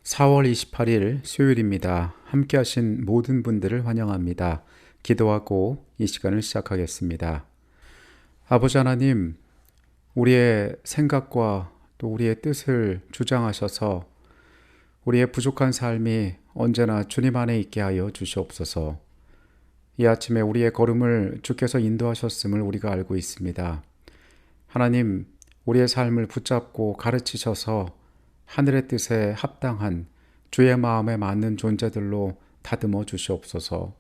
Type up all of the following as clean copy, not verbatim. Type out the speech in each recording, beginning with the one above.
4월 28일 수요일입니다. 함께 하신 모든 분들을 환영합니다. 기도하고 이 시간을 시작하겠습니다. 아버지 하나님, 우리의 생각과 또 우리의 뜻을 주장하셔서 우리의 부족한 삶이 언제나 주님 안에 있게 하여 주시옵소서. 이 아침에 우리의 걸음을 주께서 인도하셨음을 우리가 알고 있습니다. 하나님, 우리의 삶을 붙잡고 가르치셔서 하늘의 뜻에 합당한 주의 마음에 맞는 존재들로 다듬어 주시옵소서.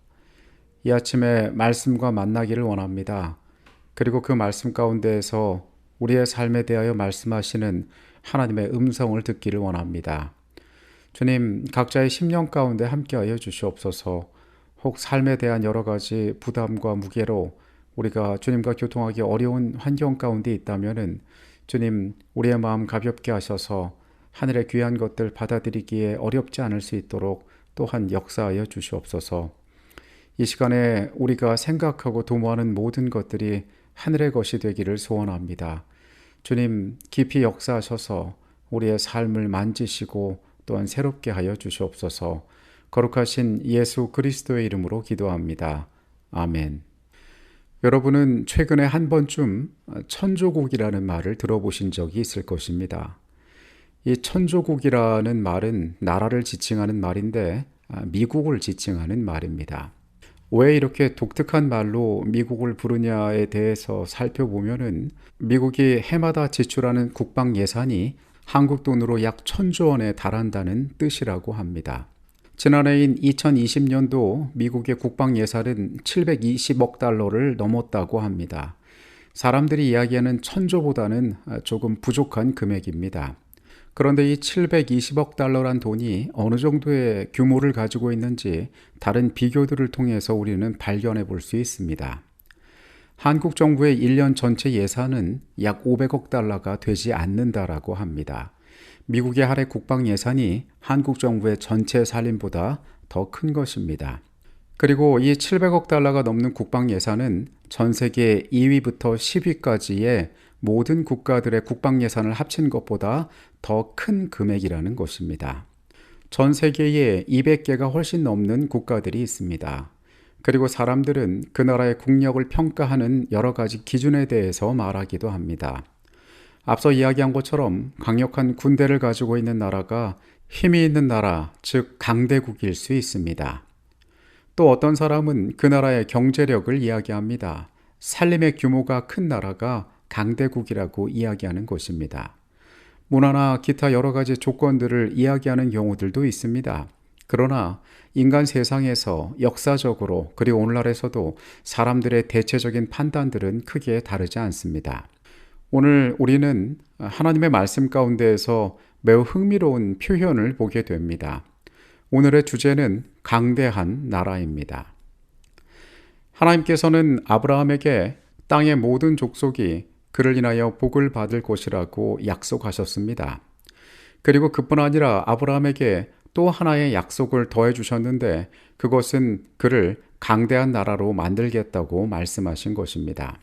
이 아침에 말씀과 만나기를 원합니다. 그리고 그 말씀 가운데에서 우리의 삶에 대하여 말씀하시는 하나님의 음성을 듣기를 원합니다. 주님, 각자의 심령 가운데 함께하여 주시옵소서. 혹 삶에 대한 여러 가지 부담과 무게로 우리가 주님과 교통하기 어려운 환경 가운데 있다면은 주님, 우리의 마음 가볍게 하셔서 하늘의 귀한 것들 받아들이기에 어렵지 않을 수 있도록 또한 역사하여 주시옵소서. 이 시간에 우리가 생각하고 도모하는 모든 것들이 하늘의 것이 되기를 소원합니다. 주님, 깊이 역사하셔서 우리의 삶을 만지시고 또한 새롭게 하여 주시옵소서. 거룩하신 예수 그리스도의 이름으로 기도합니다. 아멘. 여러분은 최근에 한 번쯤 천조국이라는 말을 들어보신 적이 있을 것입니다. 이 천조국이라는 말은 나라를 지칭하는 말인데 미국을 지칭하는 말입니다. 왜 이렇게 독특한 말로 미국을 부르냐에 대해서 살펴보면은 미국이 해마다 지출하는 국방 예산이 한국 돈으로 약 1,000조 원에 달한다는 뜻이라고 합니다. 지난해인 2020년도 미국의 국방 예산은 720억 달러를 넘었다고 합니다. 사람들이 이야기하는 1,000조보다는 조금 부족한 금액입니다. 그런데 이 720억 달러란 돈이 어느 정도의 규모를 가지고 있는지 다른 비교들을 통해서 우리는 발견해 볼 수 있습니다. 한국 정부의 1년 전체 예산은 약 500억 달러가 되지 않는다라고 합니다. 미국의 한 해 국방 예산이 한국 정부의 전체 살림보다 더 큰 것입니다. 그리고 이 700억 달러가 넘는 국방 예산은 전 세계 2위부터 10위까지의 모든 국가들의 국방 예산을 합친 것보다 더 큰 금액이라는 것입니다. 전 세계에 200개가 훨씬 넘는 국가들이 있습니다. 그리고 사람들은 그 나라의 국력을 평가하는 여러 가지 기준에 대해서 말하기도 합니다. 앞서 이야기한 것처럼 강력한 군대를 가지고 있는 나라가 힘이 있는 나라, 즉 강대국일 수 있습니다. 또 어떤 사람은 그 나라의 경제력을 이야기합니다. 살림의 규모가 큰 나라가 강대국이라고 이야기하는 것입니다. 문화나 기타 여러 가지 조건들을 이야기하는 경우들도 있습니다. 그러나 인간 세상에서 역사적으로 그리고 오늘날에서도 사람들의 대체적인 판단들은 크게 다르지 않습니다. 오늘 우리는 하나님의 말씀 가운데에서 매우 흥미로운 표현을 보게 됩니다. 오늘의 주제는 강대한 나라입니다. 하나님께서는 아브라함에게 땅의 모든 족속이 그를 인하여 복을 받을 것이라고 약속하셨습니다. 그리고 그뿐 아니라 아브라함에게 또 하나의 약속을 더해 주셨는데 그것은 그를 강대한 나라로 만들겠다고 말씀하신 것입니다.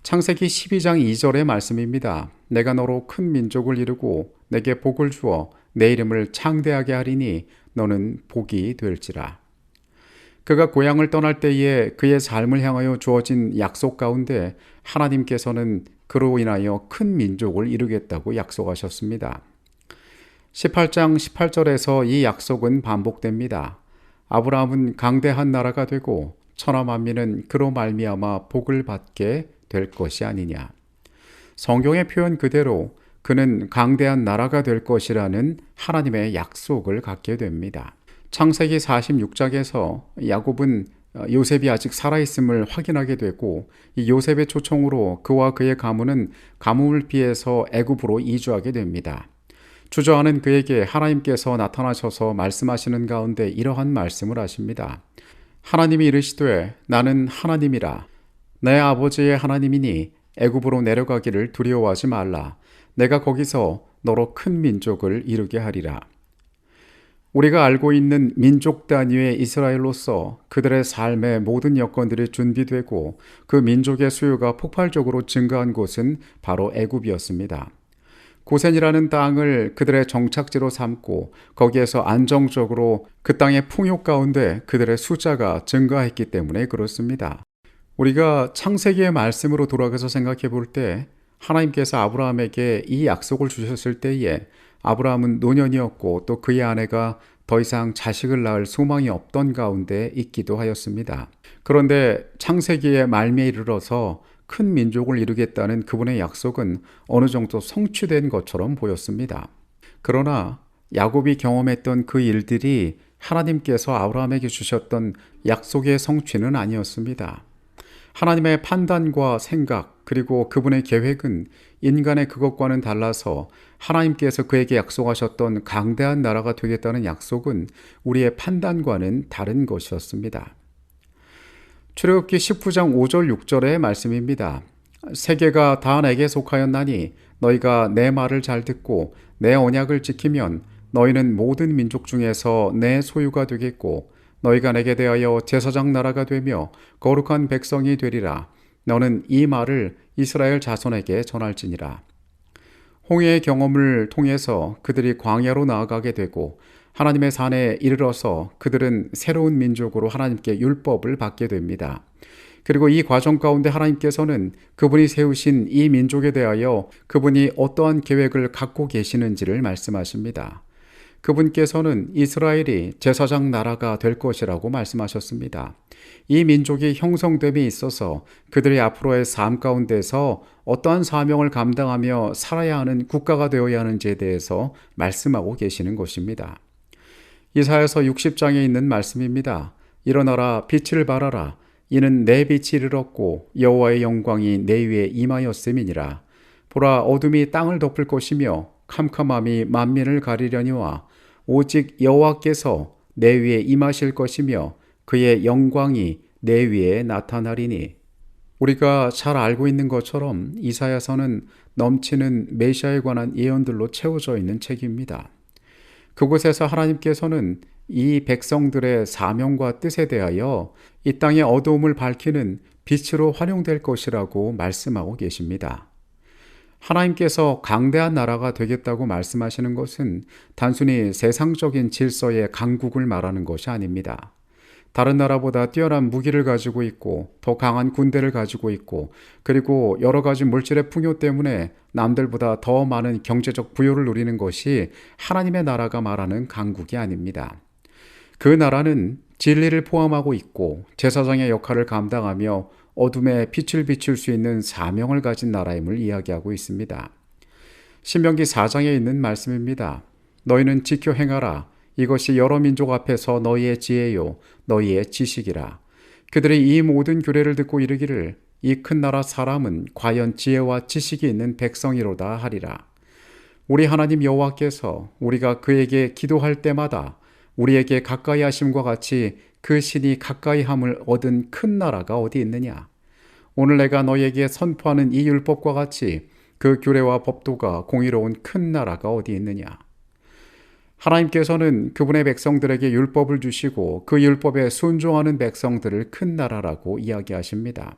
창세기 12장 2절의 말씀입니다. 내가 너로 큰 민족을 이루고 내게 복을 주어 내 이름을 창대하게 하리니 너는 복이 될지라. 그가 고향을 떠날 때에 그의 삶을 향하여 주어진 약속 가운데 하나님께서는 그로 인하여 큰 민족을 이루겠다고 약속하셨습니다. 18장 18절에서 이 약속은 반복됩니다. 아브라함은 강대한 나라가 되고 천하 만민은 그로 말미암아 복을 받게 될 것이 아니냐. 성경의 표현 그대로 그는 강대한 나라가 될 것이라는 하나님의 약속을 갖게 됩니다. 창세기 46장에서 야곱은 요셉이 아직 살아있음을 확인하게 되고 이 요셉의 초청으로 그와 그의 가문은 가뭄을 피해서 애굽으로 이주하게 됩니다. 주저하는 그에게 하나님께서 나타나셔서 말씀하시는 가운데 이러한 말씀을 하십니다. 하나님이 이르시되 나는 하나님이라. 내 아버지의 하나님이니 애굽으로 내려가기를 두려워하지 말라. 내가 거기서 너로 큰 민족을 이루게 하리라. 우리가 알고 있는 민족 단위의 이스라엘로서 그들의 삶의 모든 여건들이 준비되고 그 민족의 수요가 폭발적으로 증가한 곳은 바로 애굽이었습니다. 고센이라는 땅을 그들의 정착지로 삼고 거기에서 안정적으로 그 땅의 풍요 가운데 그들의 숫자가 증가했기 때문에 그렇습니다. 우리가 창세기의 말씀으로 돌아가서 생각해 볼 때 하나님께서 아브라함에게 이 약속을 주셨을 때에 아브라함은 노년이었고 또 그의 아내가 더 이상 자식을 낳을 소망이 없던 가운데 있기도 하였습니다. 그런데 창세기의 말미에 이르러서 큰 민족을 이루겠다는 그분의 약속은 어느 정도 성취된 것처럼 보였습니다. 그러나 야곱이 경험했던 그 일들이 하나님께서 아브라함에게 주셨던 약속의 성취는 아니었습니다. 하나님의 판단과 생각 그리고 그분의 계획은 인간의 그것과는 달라서 하나님께서 그에게 약속하셨던 강대한 나라가 되겠다는 약속은 우리의 판단과는 다른 것이었습니다. 출애굽기 19장 5절 6절의 말씀입니다. 세계가 다 내게 속하였나니 너희가 내 말을 잘 듣고 내 언약을 지키면 너희는 모든 민족 중에서 내 소유가 되겠고 너희가 내게 대하여 제사장 나라가 되며 거룩한 백성이 되리라. 너는 이 말을 이스라엘 자손에게 전할지니라. 홍해의 경험을 통해서 그들이 광야로 나아가게 되고 하나님의 산에 이르러서 그들은 새로운 민족으로 하나님께 율법을 받게 됩니다. 그리고 이 과정 가운데 하나님께서는 그분이 세우신 이 민족에 대하여 그분이 어떠한 계획을 갖고 계시는지를 말씀하십니다. 그분께서는 이스라엘이 제사장 나라가 될 것이라고 말씀하셨습니다. 이 민족이 형성됨에 있어서 그들의 앞으로의 삶 가운데서 어떠한 사명을 감당하며 살아야 하는 국가가 되어야 하는지에 대해서 말씀하고 계시는 것입니다. 이사야서 60장에 있는 말씀입니다. 일어나라 빛을 발하라. 이는 내 빛이 이르렀고 여호와의 영광이 내 위에 임하였음이니라. 보라 어둠이 땅을 덮을 것이며 캄캄함이 만민을 가리려니와 오직 여호와께서 내 위에 임하실 것이며 그의 영광이 내 위에 나타나리니. 우리가 잘 알고 있는 것처럼 이사야서는 넘치는 메시아에 관한 예언들로 채워져 있는 책입니다. 그곳에서 하나님께서는 이 백성들의 사명과 뜻에 대하여 이 땅의 어두움을 밝히는 빛으로 활용될 것이라고 말씀하고 계십니다. 하나님께서 강대한 나라가 되겠다고 말씀하시는 것은 단순히 세상적인 질서의 강국을 말하는 것이 아닙니다. 다른 나라보다 뛰어난 무기를 가지고 있고 더 강한 군대를 가지고 있고 그리고 여러 가지 물질의 풍요 때문에 남들보다 더 많은 경제적 부요를 누리는 것이 하나님의 나라가 말하는 강국이 아닙니다. 그 나라는 진리를 포함하고 있고 제사장의 역할을 감당하며 어둠에 빛을 비출 수 있는 사명을 가진 나라임을 이야기하고 있습니다. 신명기 4장에 있는 말씀입니다. 너희는 지켜 행하라. 이것이 여러 민족 앞에서 너희의 지혜요 너희의 지식이라. 그들이 이 모든 규례를 듣고 이르기를 이 큰 나라 사람은 과연 지혜와 지식이 있는 백성이로다 하리라. 우리 하나님 여호와께서 우리가 그에게 기도할 때마다 우리에게 가까이 하심과 같이 그 신이 가까이 함을 얻은 큰 나라가 어디 있느냐? 오늘 내가 너희에게 선포하는 이 율법과 같이 그 규례와 법도가 공의로운 큰 나라가 어디 있느냐? 하나님께서는 그분의 백성들에게 율법을 주시고 그 율법에 순종하는 백성들을 큰 나라라고 이야기하십니다.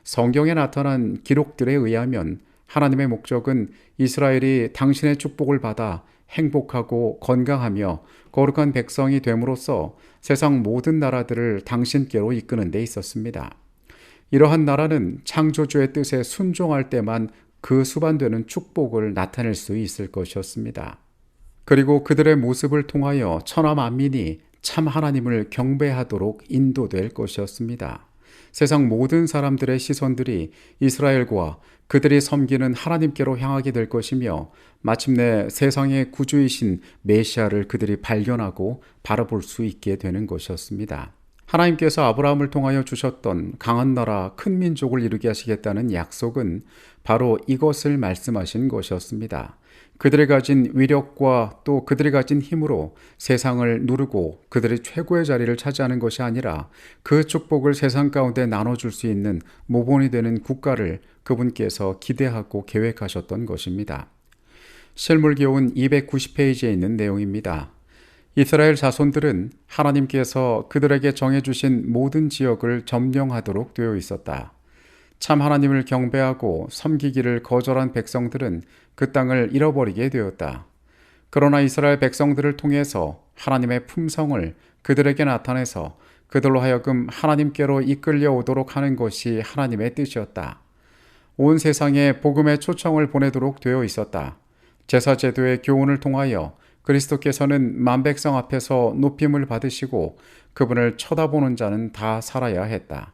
성경에 나타난 기록들에 의하면 하나님의 목적은 이스라엘이 당신의 축복을 받아 행복하고 건강하며 거룩한 백성이 됨으로써 세상 모든 나라들을 당신께로 이끄는 데 있었습니다. 이러한 나라는 창조주의 뜻에 순종할 때만 그 수반되는 축복을 나타낼 수 있을 것이었습니다. 그리고 그들의 모습을 통하여 천하 만민이 참 하나님을 경배하도록 인도될 것이었습니다. 세상 모든 사람들의 시선들이 이스라엘과 그들이 섬기는 하나님께로 향하게 될 것이며 마침내 세상의 구주이신 메시아를 그들이 발견하고 바라볼 수 있게 되는 것이었습니다. 하나님께서 아브라함을 통하여 주셨던 강한 나라 큰 민족을 이루게 하시겠다는 약속은 바로 이것을 말씀하신 것이었습니다. 그들이 가진 위력과 또 그들이 가진 힘으로 세상을 누르고 그들이 최고의 자리를 차지하는 것이 아니라 그 축복을 세상 가운데 나눠줄 수 있는 모본이 되는 국가를 그분께서 기대하고 계획하셨던 것입니다. 실물교훈 290페이지에 있는 내용입니다. 이스라엘 자손들은 하나님께서 그들에게 정해주신 모든 지역을 점령하도록 되어 있었다. 참 하나님을 경배하고 섬기기를 거절한 백성들은 그 땅을 잃어버리게 되었다. 그러나 이스라엘 백성들을 통해서 하나님의 품성을 그들에게 나타내서 그들로 하여금 하나님께로 이끌려 오도록 하는 것이 하나님의 뜻이었다. 온 세상에 복음의 초청을 보내도록 되어 있었다. 제사제도의 교훈을 통하여 그리스도께서는 만백성 앞에서 높임을 받으시고 그분을 쳐다보는 자는 다 살아야 했다.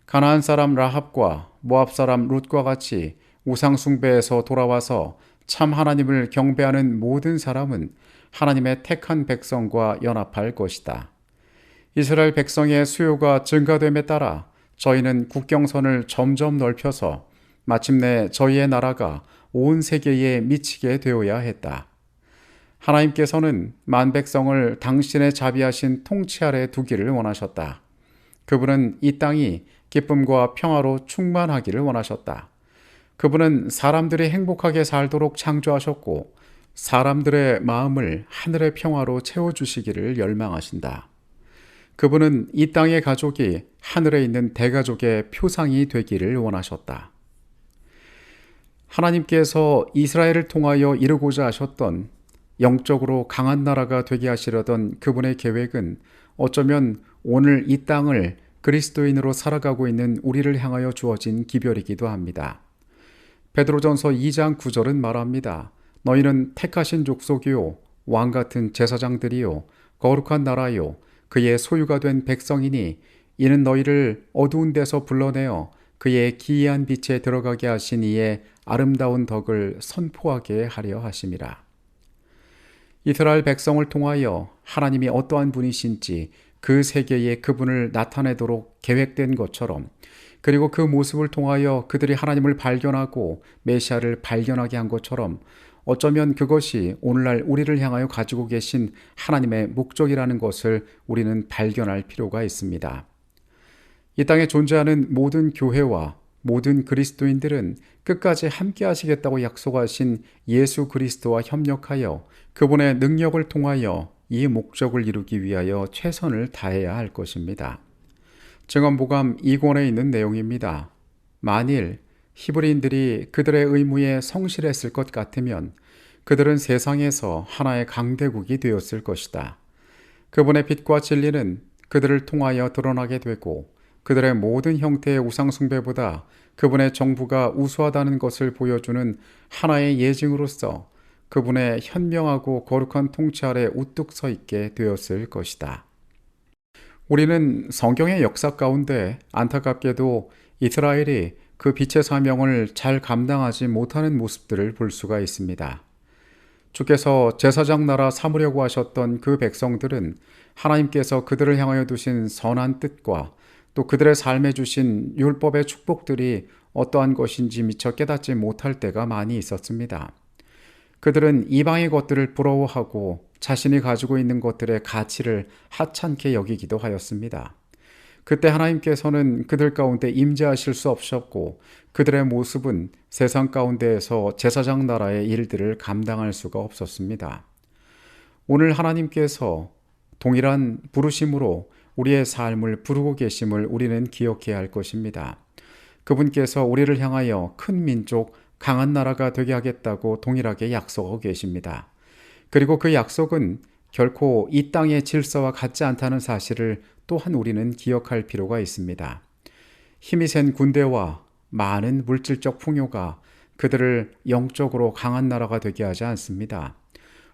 가나안 사람 라합과 모압 사람 룻과 같이 우상 숭배에서 돌아와서 참 하나님을 경배하는 모든 사람은 하나님의 택한 백성과 연합할 것이다. 이스라엘 백성의 수요가 증가됨에 따라 저희는 국경선을 점점 넓혀서 마침내 저희의 나라가 온 세계에 미치게 되어야 했다. 하나님께서는 만백성을 당신의 자비하신 통치 아래 두기를 원하셨다. 그분은 이 땅이 기쁨과 평화로 충만하기를 원하셨다. 그분은 사람들이 행복하게 살도록 창조하셨고 사람들의 마음을 하늘의 평화로 채워주시기를 열망하신다. 그분은 이 땅의 가족이 하늘에 있는 대가족의 표상이 되기를 원하셨다. 하나님께서 이스라엘을 통하여 이루고자 하셨던 영적으로 강한 나라가 되게 하시려던 그분의 계획은 어쩌면 오늘 이 땅을 그리스도인으로 살아가고 있는 우리를 향하여 주어진 기별이기도 합니다. 베드로전서 2장 9절은 말합니다. 너희는 택하신 족속이요 왕같은 제사장들이요 거룩한 나라요 그의 소유가 된 백성이니 이는 너희를 어두운 데서 불러내어 그의 기이한 빛에 들어가게 하신 이의 아름다운 덕을 선포하게 하려 하심이라. 이스라엘 백성을 통하여 하나님이 어떠한 분이신지 그 세계에 그분을 나타내도록 계획된 것처럼 그리고 그 모습을 통하여 그들이 하나님을 발견하고 메시아를 발견하게 한 것처럼 어쩌면 그것이 오늘날 우리를 향하여 가지고 계신 하나님의 목적이라는 것을 우리는 발견할 필요가 있습니다. 이 땅에 존재하는 모든 교회와 모든 그리스도인들은 끝까지 함께 하시겠다고 약속하신 예수 그리스도와 협력하여 그분의 능력을 통하여 이 목적을 이루기 위하여 최선을 다해야 할 것입니다. 증언보감 2권에 있는 내용입니다. 만일 히브리인들이 그들의 의무에 성실했을 것 같으면 그들은 세상에서 하나의 강대국이 되었을 것이다. 그분의 빛과 진리는 그들을 통하여 드러나게 되고 그들의 모든 형태의 우상숭배보다 그분의 정부가 우수하다는 것을 보여주는 하나의 예증으로서 그분의 현명하고 거룩한 통치 아래 우뚝 서 있게 되었을 것이다. 우리는 성경의 역사 가운데 안타깝게도 이스라엘이 그 빛의 사명을 잘 감당하지 못하는 모습들을 볼 수가 있습니다. 주께서 제사장 나라 삼으려고 하셨던 그 백성들은 하나님께서 그들을 향하여 두신 선한 뜻과 또 그들의 삶에 주신 율법의 축복들이 어떠한 것인지 미처 깨닫지 못할 때가 많이 있었습니다. 그들은 이방의 것들을 부러워하고 자신이 가지고 있는 것들의 가치를 하찮게 여기기도 하였습니다. 그때 하나님께서는 그들 가운데 임재하실 수 없었고 그들의 모습은 세상 가운데에서 제사장 나라의 일들을 감당할 수가 없었습니다. 오늘 하나님께서 동일한 부르심으로 우리의 삶을 부르고 계심을 우리는 기억해야 할 것입니다. 그분께서 우리를 향하여 큰 민족, 강한 나라가 되게 하겠다고 동일하게 약속하고 계십니다. 그리고 그 약속은 결코 이 땅의 질서와 같지 않다는 사실을 또한 우리는 기억할 필요가 있습니다. 힘이 센 군대와 많은 물질적 풍요가 그들을 영적으로 강한 나라가 되게 하지 않습니다.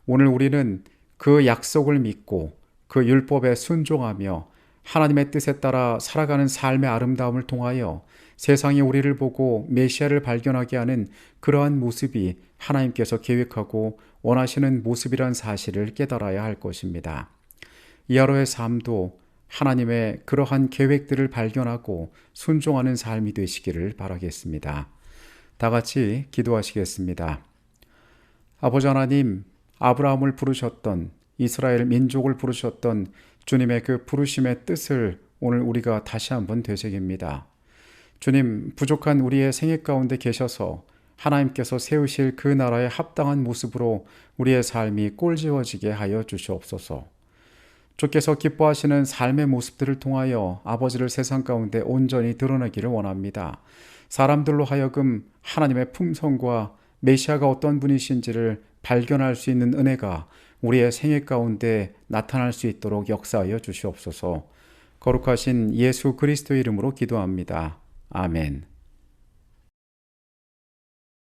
오늘 우리는 그 약속을 믿고 그 율법에 순종하며 하나님의 뜻에 따라 살아가는 삶의 아름다움을 통하여 세상이 우리를 보고 메시아를 발견하게 하는 그러한 모습이 하나님께서 계획하고 원하시는 모습이란 사실을 깨달아야 할 것입니다. 이 하루의 삶도 하나님의 그러한 계획들을 발견하고 순종하는 삶이 되시기를 바라겠습니다. 다 같이 기도하시겠습니다. 아버지 하나님, 아브라함을 부르셨던 이스라엘 민족을 부르셨던 주님의 그 부르심의 뜻을 오늘 우리가 다시 한번 되새깁니다. 주님, 부족한 우리의 생애 가운데 계셔서 하나님께서 세우실 그 나라에 합당한 모습으로 우리의 삶이 꼴지어지게 하여 주시옵소서. 주께서 기뻐하시는 삶의 모습들을 통하여 아버지를 세상 가운데 온전히 드러내기를 원합니다. 사람들로 하여금 하나님의 품성과 메시아가 어떤 분이신지를 발견할 수 있는 은혜가 우리의 생애 가운데 나타날 수 있도록 역사하여 주시옵소서. 거룩하신 예수 그리스도의 이름으로 기도합니다. 아멘.